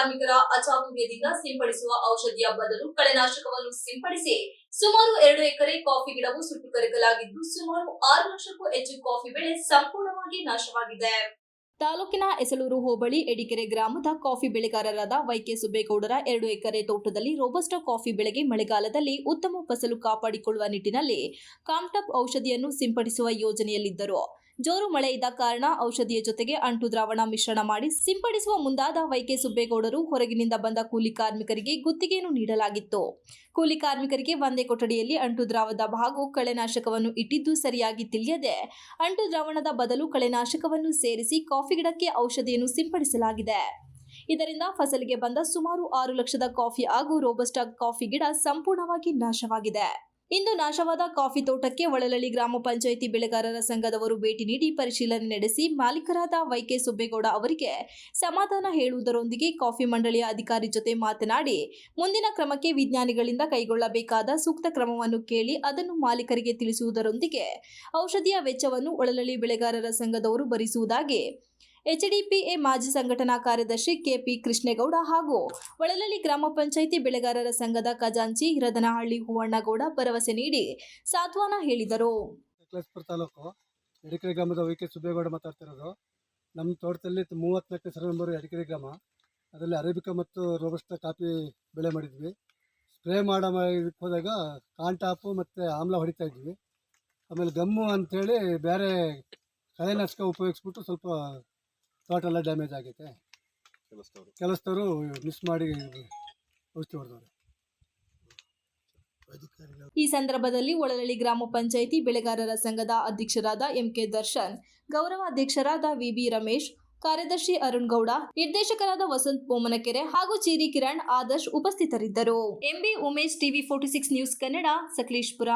ಕಾರ್ಮಿಕರ ಅಚಾತುರ್ಯದಿಂದ ಸಿಂಪಡಿಸುವ ಔಷಧಿಯ ಬದಲು ಕಳೆನಾಶಕವನ್ನು ಸಿಂಪಡಿಸಿ ಸುಮಾರು 2 ಎಕರೆ ಕಾಫಿ ಗಿಡವು ಸುಟ್ಟು ಕರಕಲಾಗಿದ್ದು ಸುಮಾರು 6 ಲಕ್ಷಕ್ಕೂ ಹೆಚ್ಚು ಕಾಫಿ ಬೆಳೆ ಸಂಪೂರ್ಣವಾಗಿ ನಾಶವಾಗಿದೆ. ತಾಲೂಕಿನ ಎಸಳೂರು ಹೋಬಳಿ ಎಡಿಕೆರೆ ಗ್ರಾಮದ ಕಾಫಿ ಬೆಳೆಗಾರರಾದ ವೈಕೆ ಸುಬ್ಬೇಗೌಡರ 2 ಎಕರೆ ತೋಟದಲ್ಲಿ ರೋಬಸ್ಟಾ ಕಾಫಿ ಬೆಳೆಗೆ ಮಳೆಗಾಲದಲ್ಲಿ ಉತ್ತಮ ಫಸಲು ಕಾಪಾಡಿಕೊಳ್ಳುವ ನಿಟ್ಟಿನಲ್ಲಿ ಕಾಮ್ಟಪ್ ಔಷಧಿಯನ್ನು ಸಿಂಪಡಿಸುವ ಯೋಜನೆಯಲ್ಲಿದ್ದರು. ಜೋರು ಮಳೆ ಇದ್ದ ಕಾರಣ ಔಷಧಿಯ ಜೊತೆಗೆ ಅಂಟು ದ್ರಾವಣ ಮಿಶ್ರಣ ಮಾಡಿ ಸಿಂಪಡಿಸುವ ಮುಂದಾದ ವೈಕೆ ಸುಬ್ಬೇಗೌಡರು ಹೊರಗಿನಿಂದ ಬಂದ ಕೂಲಿ ಕಾರ್ಮಿಕರಿಗೆ ಗುತ್ತಿಗೆಯನ್ನು ನೀಡಲಾಗಿತ್ತು. ಕೂಲಿ ಕಾರ್ಮಿಕರಿಗೆ ಒಂದೇ ಕೊಠಡಿಯಲ್ಲಿ ಅಂಟು ದ್ರಾವಣದ ಹಾಗೂ ಕಳೆನಾಶಕವನ್ನು ಇಟ್ಟಿದ್ದು ಸರಿಯಾಗಿ ತಿಳಿಯದೆ ಅಂಟು ದ್ರಾವಣದ ಬದಲು ಕಳೆನಾಶಕವನ್ನು ಸೇರಿಸಿ ಕಾಫಿ ಗಿಡಕ್ಕೆ ಔಷಧಿಯನ್ನು ಸಿಂಪಡಿಸಲಾಗಿದೆ. ಇದರಿಂದ ಫಸಲಿಗೆ ಬಂದ ಸುಮಾರು 6 ಲಕ್ಷದ ಕಾಫಿ ಹಾಗೂ ರೋಬಸ್ಟಾ ಕಾಫಿ ಗಿಡ ಸಂಪೂರ್ಣವಾಗಿ ನಾಶವಾಗಿದೆ. ಇಂದು ನಾಶವಾದ ಕಾಫಿ ತೋಟಕ್ಕೆ ಒಳಲಳ್ಳಿ ಗ್ರಾಮ ಪಂಚಾಯಿತಿ ಬೆಳೆಗಾರರ ಸಂಘದವರು ಭೇಟಿ ನೀಡಿ ಪರಿಶೀಲನೆ ನಡೆಸಿ ಮಾಲೀಕರಾದ ವೈಕೆ ಸುಬ್ಬೇಗೌಡ ಅವರಿಗೆ ಸಮಾಧಾನ ಹೇಳುವುದರೊಂದಿಗೆ ಕಾಫಿ ಮಂಡಳಿಯ ಅಧಿಕಾರಿ ಜೊತೆ ಮಾತನಾಡಿ ಮುಂದಿನ ಕ್ರಮಕ್ಕೆ ವಿಜ್ಞಾನಿಗಳಿಂದ ಕೈಗೊಳ್ಳಬೇಕಾದ ಸೂಕ್ತ ಕ್ರಮವನ್ನು ಕೇಳಿ ಅದನ್ನು ಮಾಲೀಕರಿಗೆ ತಿಳಿಸುವುದರೊಂದಿಗೆ ಔಷಧಿಯ ವೆಚ್ಚವನ್ನು ಒಳಲಳ್ಳಿ ಬೆಳೆಗಾರರ ಸಂಘದವರು ಭರಿಸುವುದಾಗಿ ಎಚ್ಡಿಪಿಎ ಮಾಜಿ ಸಂಘಟನಾ ಕಾರ್ಯದರ್ಶಿ ಕೆಪಿ ಕೃಷ್ಣೇಗೌಡ ಹಾಗೂ ಒಳಲಳ್ಳಿ ಗ್ರಾಮ ಪಂಚಾಯಿತಿ ಬೆಳೆಗಾರರ ಸಂಘದ ಖಜಾಂಚಿ ರದನಹಳ್ಳಿ ಹೂವಣ್ಣಗೌಡ ಭರವಸೆ ನೀಡಿ ಸಾಂತ್ವನ ಹೇಳಿದರು. ತಾಲೂಕು ಎಡಿಕೆರೆ ಗ್ರಾಮದ ವೈಕೆ ಸುಬ್ಬೇಗೌಡ ಮಾತಾಡ್ತಿರೋದು. ನಮ್ಮ ತೋಟದಲ್ಲಿ 34 ಸರ್ವೆ ನಂಬರ್ ಎಡಿಕೆರೆ ಗ್ರಾಮ. ಅದರಲ್ಲಿ ಅರೇಬಿಕಾ ಮತ್ತು ರೋಬಸ್ಟಾ ಕಾಫಿ ಬೆಳೆ ಮಾಡಿದ್ವಿ. ಸ್ಪ್ರೇ ಇದಕ್ಕೆ ಹೋದಾಗ ಕಾಂಟಾಪು ಮತ್ತು ಆಮ್ಲ ಹೊಡಿತಾ ಇದ್ವಿ. ಆಮೇಲೆ ಗಮ್ಮು ಅಂಥೇಳಿ ಬೇರೆ ಕಳೆನಾಶಕ ಉಪಯೋಗಿಸ್ಬಿಟ್ಟು ಸ್ವಲ್ಪ ತೋಟ ಎಲ್ಲ ಡ್ಯಾಮೇಜ್ ಆಗೈತೆ. ಕೆಲಸದವರು ಮಿಸ್ ಮಾಡಿ ಔಷಧಿ ಹೊಡೆದವರು. ಈ ಸಂದರ್ಭದಲ್ಲಿ ಒಳಲಳ್ಳಿ ಗ್ರಾಮ ಪಂಚಾಯಿತಿ ಬೆಳೆಗಾರರ ಸಂಘದ ಅಧ್ಯಕ್ಷರಾದ ಎಂಕೆ ದರ್ಶನ್, ಗೌರವ ಅಧ್ಯಕ್ಷರಾದ ವಿಬಿ ರಮೇಶ್, ಕಾರ್ಯದರ್ಶಿ ಅರುಣ್ ಗೌಡ, ನಿರ್ದೇಶಕರಾದ ವಸಂತ್ ಬೋಮನಕೆರೆ ಹಾಗೂ ಚೀರಿ ಕಿರಣ್, ಆದರ್ಶ್ ಉಪಸ್ಥಿತರಿದ್ದರು. MB Umesh, TV 46 news Kannada, Sakleshpur.